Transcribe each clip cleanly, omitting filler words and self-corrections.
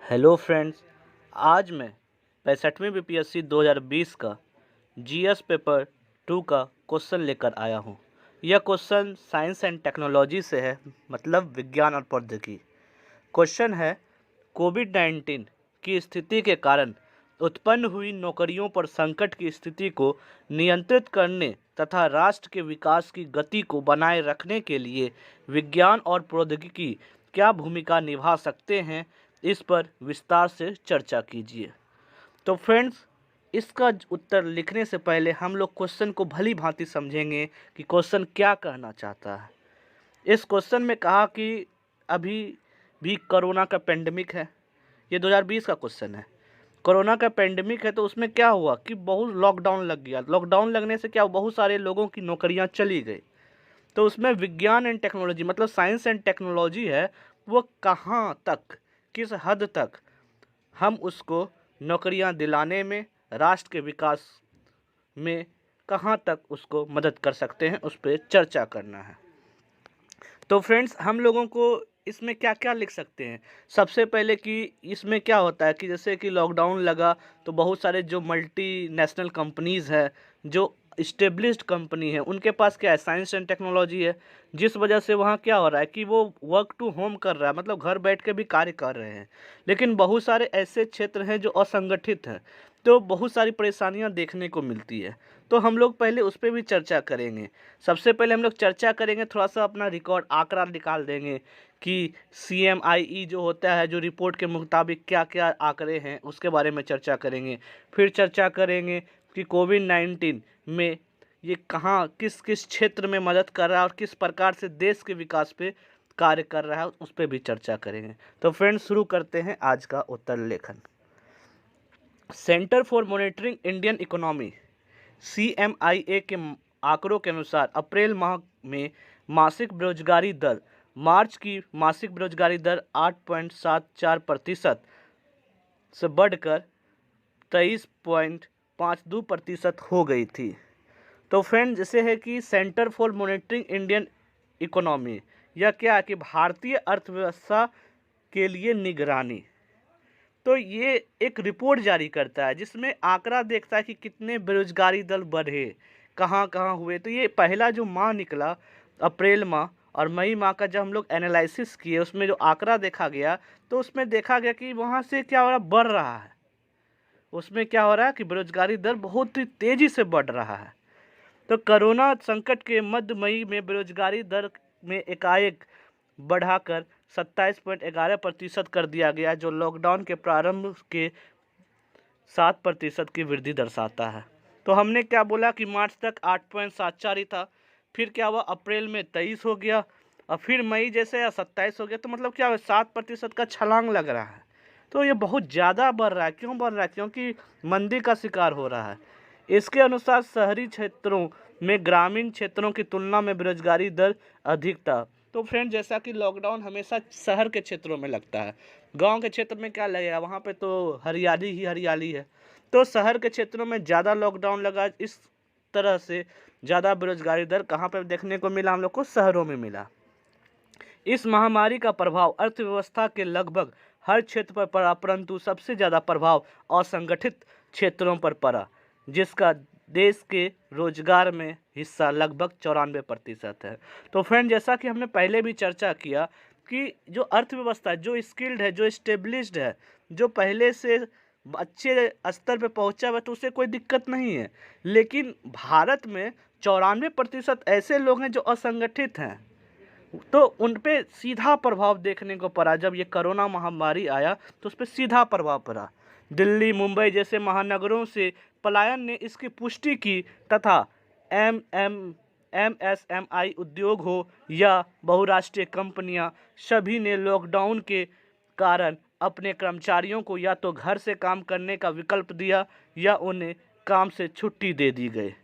Hello friends, आज मैं 65वीं BPSC 2020 का जीएस पेपर 2 का क्वेश्चन लेकर आया हूँ। यह क्वेश्चन साइंस एंड टेक्नोलॉजी से है, मतलब विज्ञान और प्रौद्योगिकी। क्वेश्चन है, कोविड-19 की स्थिति के कारण उत्पन्न हुई नौकरियों पर संकट की स्थिति को नियंत्रित करने तथा राष्ट्र के विकास की गति को बनाए रखने के लिए विज्ञान और प्रौद्योगिकी क्या भूमिका निभा सकते हैं, इस पर विस्तार से चर्चा कीजिए। तो फ्रेंड्स, इसका उत्तर लिखने से पहले हम लोग क्वेश्चन को भली भांति समझेंगे कि क्वेश्चन क्या कहना चाहता है। इस क्वेश्चन में कहा कि अभी भी कोरोना का पेंडेमिक है। ये 2020 का क्वेश्चन है। कोरोना का पेंडेमिक है, तो उसमें क्या हुआ कि बहुत लॉकडाउन लग गया। लॉकडाउन लगने से क्या हुआ, बहुत सारे लोगों की नौकरियां चली गई। तो उसमें विज्ञान एंड टेक्नोलॉजी, मतलब साइंस एंड टेक्नोलॉजी है, वो कहाँ तक, किस हद तक हम उसको नौकरियां दिलाने में, राष्ट्र के विकास में कहाँ तक उसको मदद कर सकते हैं, उस पर चर्चा करना है। तो फ्रेंड्स, हम लोगों को इसमें क्या क्या लिख सकते हैं। सबसे पहले कि इसमें क्या होता है कि जैसे कि लॉकडाउन लगा तो बहुत सारे जो मल्टीनेशनल कंपनीज़ है, जो इस्टेब्लिश्ड कंपनी है, उनके पास क्या है, साइंस एंड टेक्नोलॉजी है, जिस वजह से वहाँ क्या हो रहा है कि वो वर्क टू होम कर रहा है, मतलब घर बैठ के भी कार्य कर रहे हैं। लेकिन बहुत सारे ऐसे क्षेत्र हैं जो असंगठित हैं, तो बहुत सारी परेशानियाँ देखने को मिलती है। तो हम लोग पहले उस पर भी चर्चा करेंगे। सबसे पहले हम लोग चर्चा करेंगे, थोड़ा सा अपना रिकॉर्ड आंकड़ा निकाल देंगे कि CMIE जो होता है, जो रिपोर्ट के मुताबिक क्या क्या आंकड़े हैं, उसके बारे में चर्चा करेंगे। फिर चर्चा करेंगे कि कोविड-19 में ये कहाँ, किस किस क्षेत्र में मदद कर रहा है और किस प्रकार से देश के विकास पे कार्य कर रहा है, उस पर भी चर्चा करेंगे। तो फ्रेंड्स, शुरू करते हैं आज का उत्तर लेखन। Centre for monitoring Indian economy CMIA के आंकड़ों के अनुसार अप्रैल माह में मासिक बेरोजगारी दर, मार्च की मासिक बेरोजगारी दर 8.74% से बढ़कर 23.52% हो गई थी। तो फ्रेंड, जैसे है कि centre for monitoring Indian economy, यह क्या है कि भारतीय अर्थव्यवस्था के लिए निगरानी, तो ये एक रिपोर्ट जारी करता है जिसमें आंकड़ा देखता है कि कितने बेरोजगारी दर बढ़े, कहाँ कहाँ हुए। तो ये पहला जो माह निकला, अप्रैल माह और मई माह का जब हम लोग एनालिसिस किए, उसमें जो आंकड़ा देखा गया, तो उसमें देखा गया कि वहाँ से क्या हो रहा, बढ़ रहा है। उसमें क्या हो रहा है कि बेरोजगारी दर बहुत ही तेज़ी से बढ़ रहा है। तो कोरोना संकट के मध्य मई में बेरोजगारी दर में एकाएक बढ़ाकर 27.11% कर दिया गया, जो लॉकडाउन के प्रारंभ के 7% की वृद्धि दर्शाता है। तो हमने क्या बोला कि मार्च तक 8.74 ही था, फिर क्या हुआ, अप्रैल में 23 हो गया और फिर मई जैसे या 27 हो गया। तो मतलब क्या हुआ, 7% का छलांग लग रहा है। तो ये बहुत ज़्यादा बढ़ रहा है। क्यों बढ़ रहा है? क्योंकि मंदी का शिकार हो रहा है। इसके अनुसार शहरी क्षेत्रों में ग्रामीण क्षेत्रों की तुलना में बेरोजगारी दर अधिक था। तो फ्रेंड, जैसा कि लॉकडाउन हमेशा शहर के क्षेत्रों में लगता है, गांव के क्षेत्र में क्या लगेगा, वहाँ पे तो हरियाली ही हरियाली है। तो शहर के क्षेत्रों में ज़्यादा लॉकडाउन लगा, इस तरह से ज़्यादा बेरोजगारी दर कहाँ पर देखने को मिला, हम लोग को शहरों में मिला। इस महामारी का प्रभाव अर्थव्यवस्था के लगभग हर क्षेत्र पर पड़ा, परंतु सबसे ज़्यादा प्रभाव असंगठित क्षेत्रों पर पड़ा, जिसका देश के रोजगार में हिस्सा लगभग 94% है। तो फ्रेंड, जैसा कि हमने पहले भी चर्चा किया कि जो अर्थव्यवस्था, जो स्किल्ड है, जो स्टेब्लिश्ड है, जो पहले से अच्छे स्तर पे पहुंचा हुआ, तो उसे कोई दिक्कत नहीं है। लेकिन भारत में 94% ऐसे लोग हैं जो असंगठित हैं, तो उन पे सीधा प्रभाव देखने को पड़ा। जब ये कोरोना महामारी आया तो उस पर सीधा प्रभाव पड़ा। दिल्ली, मुंबई जैसे महानगरों से पलायन ने इसकी पुष्टि की तथा MSMI उद्योग हो या बहुराष्ट्रीय कंपनियां, सभी ने लॉकडाउन के कारण अपने कर्मचारियों को या तो घर से काम करने का विकल्प दिया या उन्हें काम से छुट्टी दे दी गई।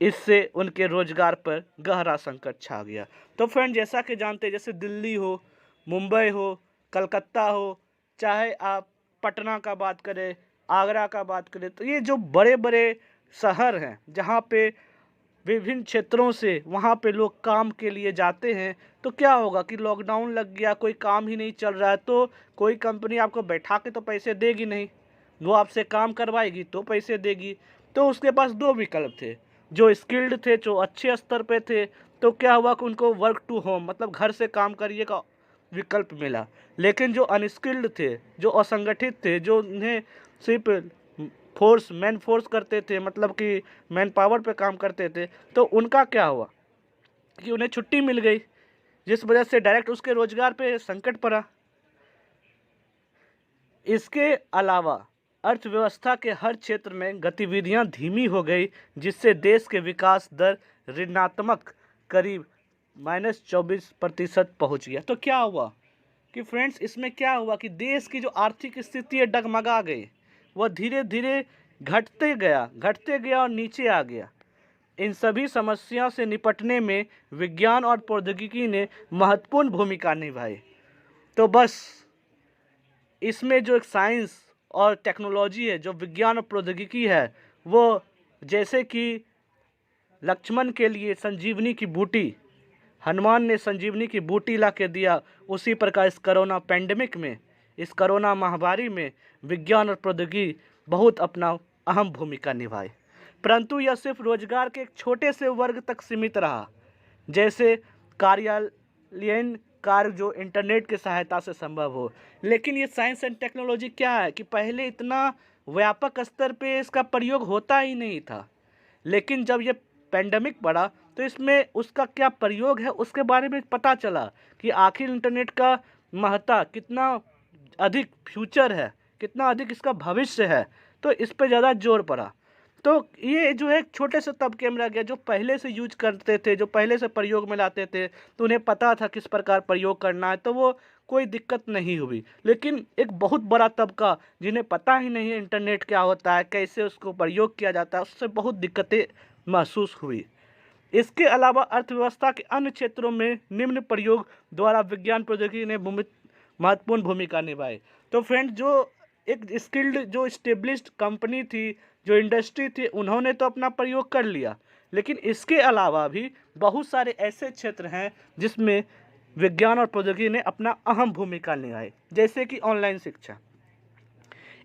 इससे उनके रोजगार पर गहरा संकट छा गया। तो फ्रेंड, जैसा कि जानते हैं, जैसे दिल्ली हो, मुंबई हो, कलकत्ता हो, चाहे आप पटना का बात करें, आगरा का बात करें, तो ये जो बड़े बड़े शहर हैं जहाँ पे विभिन्न क्षेत्रों से वहाँ पे लोग काम के लिए जाते हैं। तो क्या होगा कि लॉकडाउन लग गया, कोई काम ही नहीं चल रहा है, तो कोई कंपनी आपको बैठा के तो पैसे देगी नहीं, वो आपसे काम करवाएगी तो पैसे देगी। तो उसके पास दो विकल्प थे, जो स्किल्ड थे, जो अच्छे स्तर पे थे, तो क्या हुआ कि उनको वर्क टू होम मतलब घर से काम करिए का विकल्प मिला। लेकिन जो अनस्किल्ड थे, जो असंगठित थे, जो उन्हें सिर्फ मैन फोर्स करते थे, मतलब कि मैन पावर पे काम करते थे, तो उनका क्या हुआ कि उन्हें छुट्टी मिल गई, जिस वजह से डायरेक्ट उसके रोजगार पे संकट पड़ा। इसके अलावा अर्थव्यवस्था के हर क्षेत्र में गतिविधियां धीमी हो गई, जिससे देश के विकास दर ऋणात्मक करीब -24% पहुंच गया। तो क्या हुआ कि फ्रेंड्स, इसमें क्या हुआ कि देश की जो आर्थिक स्थिति है डगमगा गई, वह धीरे धीरे घटते गया और नीचे आ गया। इन सभी समस्याओं से निपटने में विज्ञान और प्रौद्योगिकी ने महत्वपूर्ण भूमिका निभाई। तो बस इसमें जो एक साइंस और टेक्नोलॉजी है, जो विज्ञान और प्रौद्योगिकी है, वो जैसे कि लक्ष्मण के लिए संजीवनी की बूटी, हनुमान ने संजीवनी की बूटी ला के दिया, उसी प्रकार इस कोरोना पैंडेमिक में, इस कोरोना महामारी में विज्ञान और प्रौद्योगिकी बहुत अपना अहम भूमिका निभाई। परंतु यह सिर्फ रोजगार के एक छोटे से वर्ग तक सीमित रहा, जैसे कार्यालयीन कार्य जो इंटरनेट की सहायता से संभव हो। लेकिन ये साइंस एंड टेक्नोलॉजी क्या है कि पहले इतना व्यापक स्तर पे इसका प्रयोग होता ही नहीं था, लेकिन जब ये पैंडेमिक बढ़ा तो इसमें उसका क्या प्रयोग है उसके बारे में पता चला कि आखिर इंटरनेट का महत्ता कितना अधिक फ्यूचर है, कितना अधिक इसका भविष्य है, तो इस पर ज़्यादा जोर पड़ा। तो ये जो है छोटे से तबके में रह गया, जो पहले से यूज करते थे, जो पहले से प्रयोग में लाते थे, तो उन्हें पता था किस प्रकार प्रयोग करना है, तो वो कोई दिक्कत नहीं हुई। लेकिन एक बहुत बड़ा तबका जिन्हें पता ही नहीं है इंटरनेट क्या होता है, कैसे उसको प्रयोग किया जाता है, उससे बहुत दिक्कतें महसूस हुई। इसके अलावा अर्थव्यवस्था के अन्य क्षेत्रों में निम्न प्रयोग द्वारा विज्ञान प्रौद्योगिकी ने महत्वपूर्ण भूमिका निभाई। तो फ्रेंड, जो एक स्किल्ड, जो स्टेब्लिश्ड कंपनी थी, जो इंडस्ट्री थी, उन्होंने तो अपना प्रयोग कर लिया, लेकिन इसके अलावा भी बहुत सारे ऐसे क्षेत्र हैं जिसमें विज्ञान और प्रौद्योगिकी ने अपना अहम भूमिका निभाई, जैसे कि ऑनलाइन शिक्षा।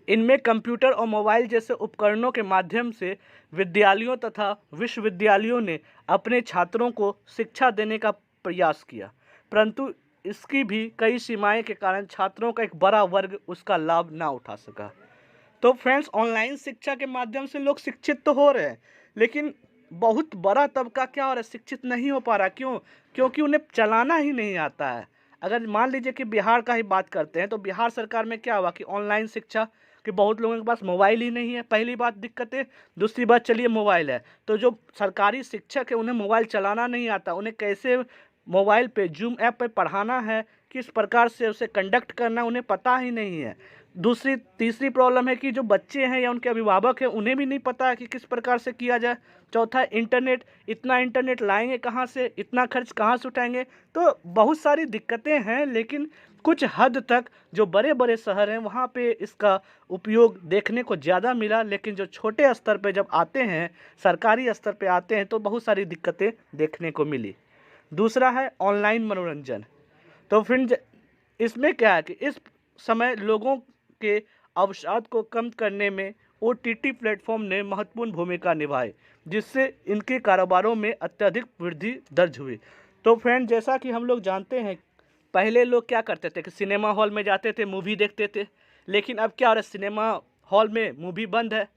इनमें कंप्यूटर और मोबाइल जैसे उपकरणों के माध्यम से विद्यालयों तथा विश्वविद्यालयों ने अपने छात्रों को शिक्षा देने का प्रयास किया, परंतु इसकी भी कई सीमाएं के कारण छात्रों का एक बड़ा वर्ग उसका लाभ ना उठा सका। तो फ्रेंड्स, ऑनलाइन शिक्षा के माध्यम से लोग शिक्षित तो हो रहे हैं, लेकिन बहुत बड़ा तबका क्या हो रहा है, शिक्षित नहीं हो पा रहा। क्यों? क्योंकि उन्हें चलाना ही नहीं आता है। अगर मान लीजिए कि बिहार का ही बात करते हैं, तो बिहार सरकार में क्या हुआ कि ऑनलाइन शिक्षा कि बहुत लोगों के पास मोबाइल ही नहीं है, पहली बात दिक्कत है। दूसरी बात, चलिए मोबाइल है, तो जो सरकारी शिक्षक है उन्हें मोबाइल चलाना नहीं आता, उन्हें कैसे मोबाइल पे जूम ऐप पे पढ़ाना है, किस प्रकार से उसे कंडक्ट करना है, उन्हें पता ही नहीं है। तीसरी प्रॉब्लम है कि जो बच्चे हैं या उनके अभिभावक हैं, उन्हें भी नहीं पता है कि किस प्रकार से किया जाए। चौथा, इंटरनेट, इतना इंटरनेट लाएंगे कहाँ से, इतना खर्च कहाँ से उठाएंगे। तो बहुत सारी दिक्कतें हैं, लेकिन कुछ हद तक जो बड़े बड़े शहर हैं वहाँ पे इसका उपयोग देखने को ज़्यादा मिला, लेकिन जो छोटे स्तर पे जब आते हैं, सरकारी स्तर पे आते हैं, तो बहुत सारी दिक्कतें देखने को मिली। दूसरा है ऑनलाइन मनोरंजन। तो फ्रेंड्स, इसमें क्या है कि इस समय लोगों के अवसाद को कम करने में OTT प्लेटफॉर्म ने महत्वपूर्ण भूमिका निभाई, जिससे इनके कारोबारों में अत्यधिक वृद्धि दर्ज हुई। तो फ्रेंड, जैसा कि हम लोग जानते हैं, पहले लोग क्या करते थे कि सिनेमा हॉल में जाते थे, मूवी देखते थे, लेकिन अब क्या हो रहा है, सिनेमा हॉल में मूवी बंद है।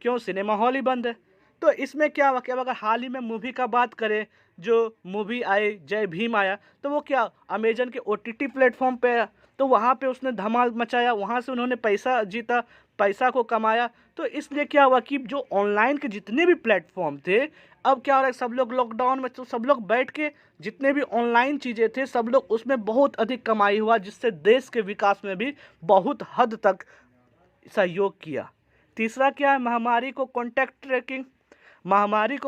क्यों? सिनेमा हॉल ही बंद है। तो इसमें क्या हुआ कि अब अगर हाल ही में मूवी का बात करें, जो मूवी आई जय भीम आया, तो वो क्या अमेजन के OTT प्लेटफॉर्म पे आया, तो वहाँ पे उसने धमाल मचाया, वहाँ से उन्होंने पैसा जीता, पैसा को कमाया। तो इसलिए क्या हुआ कि जो ऑनलाइन के जितने भी प्लेटफॉर्म थे, अब क्या हो रहा है, सब लोग लॉकडाउन में, तो सब लोग बैठ के जितने भी ऑनलाइन चीज़ें थे, सब लोग उसमें बहुत अधिक कमाई हुआ, जिससे देश के विकास में भी बहुत हद तक सहयोग किया। तीसरा क्या है, महामारी को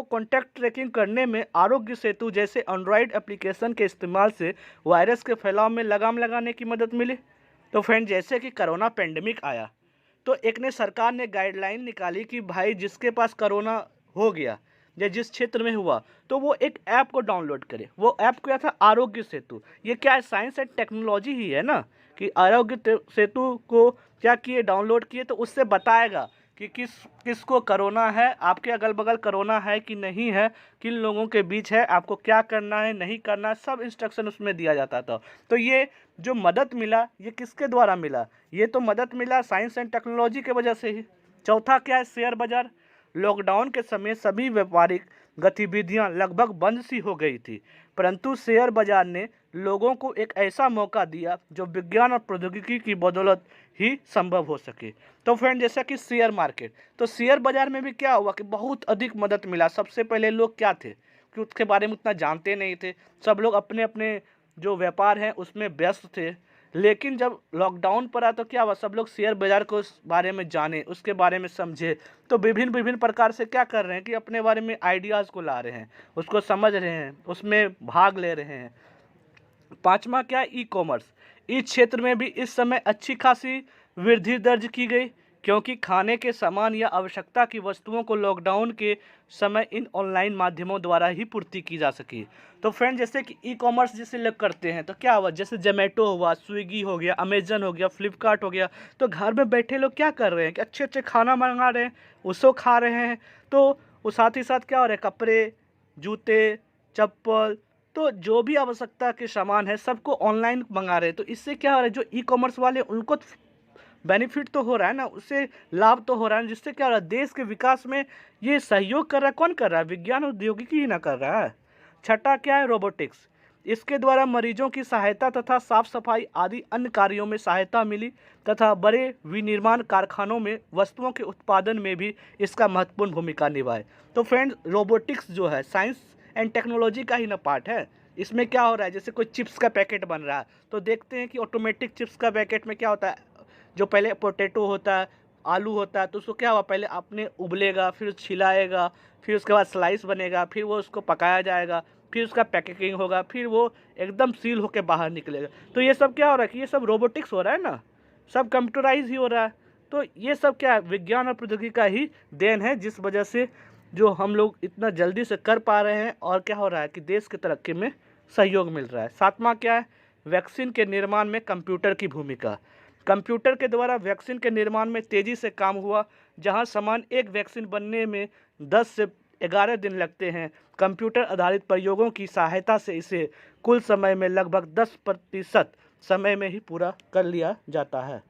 कॉन्टैक्ट ट्रैकिंग करने में आरोग्य सेतु जैसे एंड्रॉयड एप्लीकेशन के इस्तेमाल से वायरस के फैलाव में लगाम लगाने की मदद मिली। तो फ्रेंड, जैसे कि कोरोना पेंडेमिक आया, तो सरकार ने गाइडलाइन निकाली कि भाई जिसके पास कोरोना हो गया, या जिस क्षेत्र में हुआ, तो वो एक ऐप को डाउनलोड करे। वो ऐप क्या था? आरोग्य सेतु। ये क्या है? साइंस एंड टेक्नोलॉजी ही है ना, कि आरोग्य सेतु को क्या किए? डाउनलोड किए, तो उससे बताएगा कि किसको कोरोना है, आपके अगल बगल कोरोना है कि नहीं है, किन लोगों के बीच है, आपको क्या करना है, नहीं करना है, सब इंस्ट्रक्शन उसमें दिया जाता था। तो ये जो मदद मिला, ये किसके द्वारा मिला? ये तो मदद मिला साइंस एंड टेक्नोलॉजी के वजह से ही। चौथा क्या है? शेयर बाजार। लॉकडाउन के समय सभी व्यापारिक गतिविधियां लगभग बंद सी हो गई थी, परंतु शेयर बाजार ने लोगों को एक ऐसा मौका दिया जो विज्ञान और प्रौद्योगिकी की बदौलत ही संभव हो सके। तो फ्रेंड, जैसा कि शेयर मार्केट, तो शेयर बाजार में भी क्या हुआ कि बहुत अधिक मदद मिला। सबसे पहले लोग क्या थे कि उसके बारे में उतना जानते नहीं थे, सब लोग अपने अपने जो व्यापार हैं उसमें व्यस्त थे। लेकिन जब लॉकडाउन पड़ा तो क्या हुआ? सब लोग शेयर बाजार को उस बारे में जाने, उसके बारे में समझे, तो विभिन्न विभिन्न प्रकार से क्या कर रहे हैं कि अपने बारे में आइडियाज़ को ला रहे हैं, उसको समझ रहे हैं, उसमें भाग ले रहे हैं। पांचवा क्या? E commerce. इस क्षेत्र में भी इस समय अच्छी खासी वृद्धि दर्ज की गई, क्योंकि खाने के सामान या आवश्यकता की वस्तुओं को लॉकडाउन के समय इन ऑनलाइन माध्यमों द्वारा ही पूर्ति की जा सकी। तो फ्रेंड, जैसे कि ई कॉमर्स जैसे लोग करते हैं, तो क्या हुआ? जैसे जोमेटो हुआ, स्विगी हो गया, अमेजन हो गया, फ्लिपकार्ट हो गया, तो घर में बैठे लोग क्या कर रहे हैं कि अच्छे अच्छे खाना मंगा रहे हैं, उसको खा रहे हैं। तो उस साथ ही साथ क्या हो रहा है? कपड़े, जूते, चप्पल, तो जो भी आवश्यकता के सामान है सबको ऑनलाइन मंगा रहे हैं। तो इससे क्या हो रहा है? जो ई कॉमर्स वाले, उनको बेनिफिट तो हो रहा है ना, उससे लाभ तो हो रहा है, जिससे क्या हो रहा है? देश के विकास में ये सहयोग कर रहा है। कौन कर रहा है? विज्ञान और प्रौद्योगिकी ही ना कर रहा है। छठा क्या है? रोबोटिक्स। इसके द्वारा मरीजों की सहायता तथा साफ सफाई आदि अन्य कार्यों में सहायता मिली, तथा बड़े विनिर्माण कारखानों में वस्तुओं के उत्पादन में भी इसका महत्वपूर्ण भूमिका निभाए। तो फ्रेंड्स, रोबोटिक्स जो है साइंस एंड टेक्नोलॉजी का ही ना पार्ट है। इसमें क्या हो रहा है? जैसे कोई चिप्स का पैकेट बन रहा है, तो देखते हैं कि ऑटोमेटिक चिप्स का पैकेट में क्या होता है? जो पहले पोटैटो होता है, आलू होता है, तो उसको क्या हुआ? पहले आपने उबलेगा, फिर छिलाएगा, फिर उसके बाद स्लाइस बनेगा, फिर वो उसको पकाया जाएगा, फिर उसका पैकेजिंग होगा, फिर वो एकदम सील होकर बाहर निकलेगा। तो ये सब क्या हो रहा है कि ये सब रोबोटिक्स हो रहा है ना, सब कंप्यूटराइज ही हो रहा है। तो ये सब क्या है? विज्ञान और प्रौद्योगिकी का ही देन है, जिस वजह से जो हम लोग इतना जल्दी से कर पा रहे हैं, और क्या हो रहा है कि देश की तरक्की में सहयोग मिल रहा है। सातवां क्या है? वैक्सीन के निर्माण में कंप्यूटर की भूमिका। कंप्यूटर के द्वारा वैक्सीन के निर्माण में तेज़ी से काम हुआ। जहां समान एक वैक्सीन बनने में 10 से 11 दिन लगते हैं, कंप्यूटर आधारित प्रयोगों की सहायता से इसे कुल समय में लगभग 10% समय में ही पूरा कर लिया जाता है।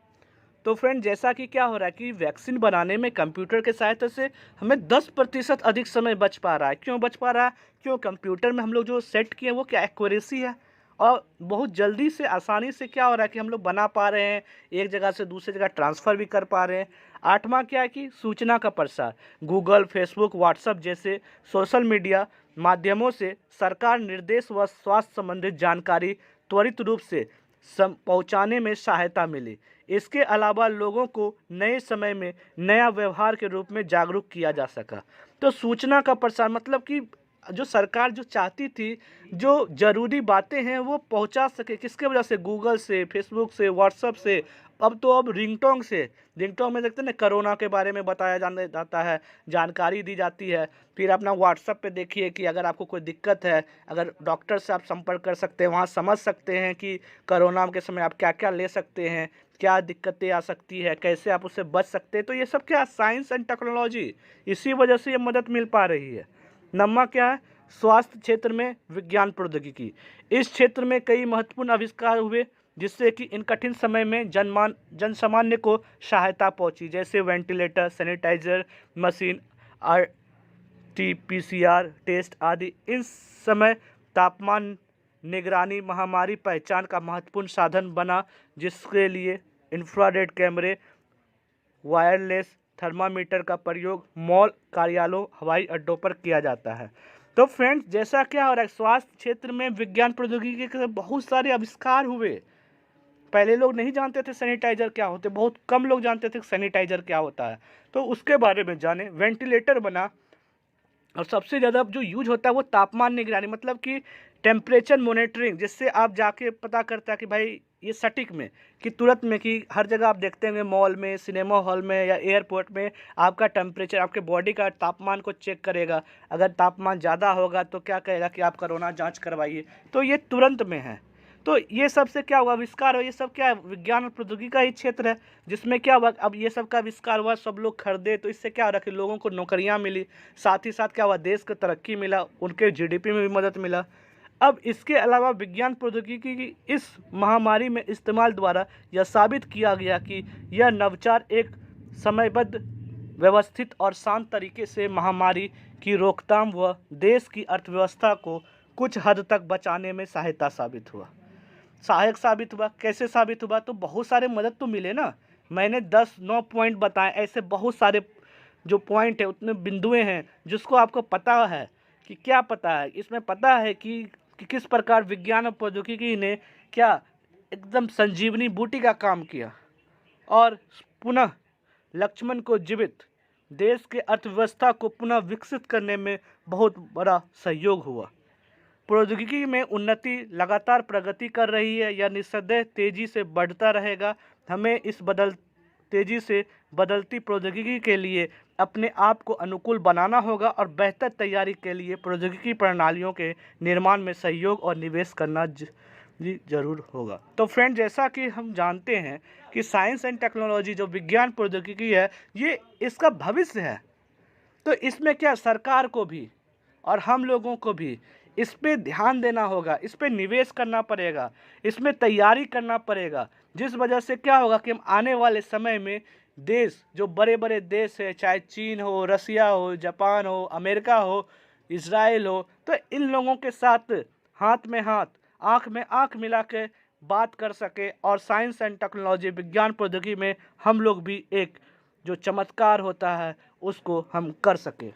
तो फ्रेंड, जैसा कि क्या हो रहा है कि वैक्सीन बनाने में कंप्यूटर के सहायता से हमें 10% अधिक समय बच पा रहा है। क्यों बच पा रहा है? क्यों? कंप्यूटर में हम लोग जो सेट किए वो क्या एक्यूरेसी है, और बहुत जल्दी से, आसानी से क्या हो रहा है कि हम लोग बना पा रहे हैं, एक जगह से दूसरी जगह ट्रांसफ़र भी कर पा रहे हैं। आठवां क्या है कि सूचना का प्रसार। गूगल, फेसबुक, व्हाट्सएप जैसे सोशल मीडिया माध्यमों से सरकार निर्देश व स्वास्थ्य संबंधित जानकारी त्वरित रूप से पहुंचाने में सहायता मिली। इसके अलावा लोगों को नए समय में नया व्यवहार के रूप में जागरूक किया जा सका। तो सूचना का प्रसार मतलब कि जो सरकार जो चाहती थी, जो ज़रूरी बातें हैं वो पहुंचा सके, किसके वजह से? गूगल से, फेसबुक से, व्हाट्सएप से, अब रिंगटोन से। रिंगटोन में देखते हैं ना, कोरोना के बारे में बताया जाता है, जानकारी दी जाती है। फिर अपना व्हाट्सएप पे देखिए कि अगर आपको कोई दिक्कत है, अगर डॉक्टर से आप संपर्क कर सकते हैं, वहाँ समझ सकते हैं कि कोरोना के समय आप क्या क्या ले सकते हैं, क्या दिक्कतें आ सकती है, कैसे आप उससे बच सकते हैं। तो ये सब क्या? साइंस एंड टेक्नोलॉजी, इसी वजह से ये मदद मिल पा रही है। नंबर क्या है? स्वास्थ्य क्षेत्र में विज्ञान प्रौद्योगिकी। इस क्षेत्र में कई महत्वपूर्ण आविष्कार हुए, जिससे कि इन कठिन समय में जन सामान्य को सहायता पहुंची, जैसे ventilator, sanitiser machine, RT-PCR test आदि। इन समय तापमान निगरानी, महामारी पहचान का महत्वपूर्ण साधन बना, जिसके लिए इंफ्रारेड कैमरे, वायरलेस थर्मामीटर का प्रयोग मॉल, कार्यालयों, हवाई अड्डों पर किया जाता है। तो फ्रेंड्स, जैसा क्या हो रहा है, स्वास्थ्य क्षेत्र में विज्ञान प्रौद्योगिकी के बहुत सारे आविष्कार हुए। पहले लोग नहीं जानते थे सैनिटाइजर क्या होते, बहुत कम लोग जानते थे सैनिटाइजर क्या होता है, तो उसके बारे में जाने। वेंटिलेटर बना, और सबसे ज़्यादा जो यूज होता है वो तापमान निगरानी, मतलब कि टेम्परेचर मॉनिटरिंग, जिससे आप जाके पता करता है कि भाई ये सटीक में कि तुरंत में कि हर जगह आप देखते होंगे मॉल में, सिनेमा हॉल में या एयरपोर्ट में आपका टेम्परेचर, आपके बॉडी का तापमान को चेक करेगा। अगर तापमान ज़्यादा होगा तो क्या कहेगा कि आप कोरोना जांच करवाइए, तो ये तुरंत में है। तो ये सब से क्या हुआ, आविष्कार हो, ये सब क्या है, विज्ञान और प्रौद्योगिकी का ही क्षेत्र है, जिसमें क्या हुआ, अब ये सब का आविष्कार हुआ, सब लोग खरीदे, तो इससे क्या हो रहा कि लोगों को नौकरियां मिली, साथ ही साथ क्या हुआ, देश को तरक्की मिला, उनके जीडीपी में भी मदद मिला। अब इसके अलावा विज्ञान प्रौद्योगिकी की इस महामारी में इस्तेमाल द्वारा यह साबित किया गया कि यह नवाचार एक समयबद्ध, व्यवस्थित और शांत तरीके से महामारी की रोकथाम व देश की अर्थव्यवस्था को कुछ हद तक बचाने में सहायक साबित हुआ। कैसे साबित हुआ, तो बहुत सारे मदद तो मिले ना। मैंने 9 पॉइंट बताए, ऐसे बहुत सारे जो पॉइंट है, उतने बिंदुएं हैं जिसको आपको पता है कि क्या पता है, इसमें पता है कि किस प्रकार विज्ञान और प्रौद्योगिकी ने क्या एकदम संजीवनी बूटी का काम किया और पुनः लक्ष्मण को जीवित, देश के अर्थव्यवस्था को पुनः विकसित करने में बहुत बड़ा सहयोग हुआ। प्रौद्योगिकी में उन्नति लगातार प्रगति कर रही है, यह निस्संदेह तेजी से बढ़ता रहेगा। हमें इस तेजी से बदलती प्रौद्योगिकी के लिए अपने आप को अनुकूल बनाना होगा और बेहतर तैयारी के लिए प्रौद्योगिकी प्रणालियों के निर्माण में सहयोग और निवेश करना जरूर होगा। तो फ्रेंड, जैसा कि हम जानते हैं कि साइंस एंड टेक्नोलॉजी जो विज्ञान प्रौद्योगिकी है, ये इसका भविष्य है। तो इसमें क्या सरकार को भी और हम लोगों को भी इस पे ध्यान देना होगा, इस पे निवेश करना पड़ेगा, इसमें तैयारी करना पड़ेगा, जिस वजह से क्या होगा कि हम आने वाले समय में देश, जो बड़े बड़े देश है, चाहे चीन हो, रसिया हो, जापान हो, अमेरिका हो, इजराइल हो, तो इन लोगों के साथ हाथ में हाथ, आँख में आँख मिला के बात कर सके और साइंस एंड टेक्नोलॉजी, विज्ञान प्रौद्योगिकी में हम लोग भी एक जो चमत्कार होता है उसको हम कर सके।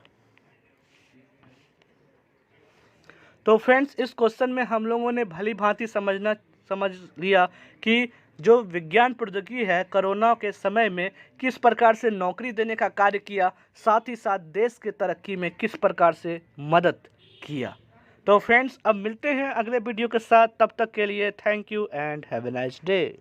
तो फ्रेंड्स, इस क्वेश्चन में हम लोगों ने भली भांति समझ लिया कि जो विज्ञान प्रौद्योगिकी है कोरोना के समय में किस प्रकार से नौकरी देने का कार्य किया, साथ ही साथ देश के तरक्की में किस प्रकार से मदद किया। तो फ्रेंड्स, अब मिलते हैं अगले वीडियो के साथ, तब तक के लिए thank you and have a nice day.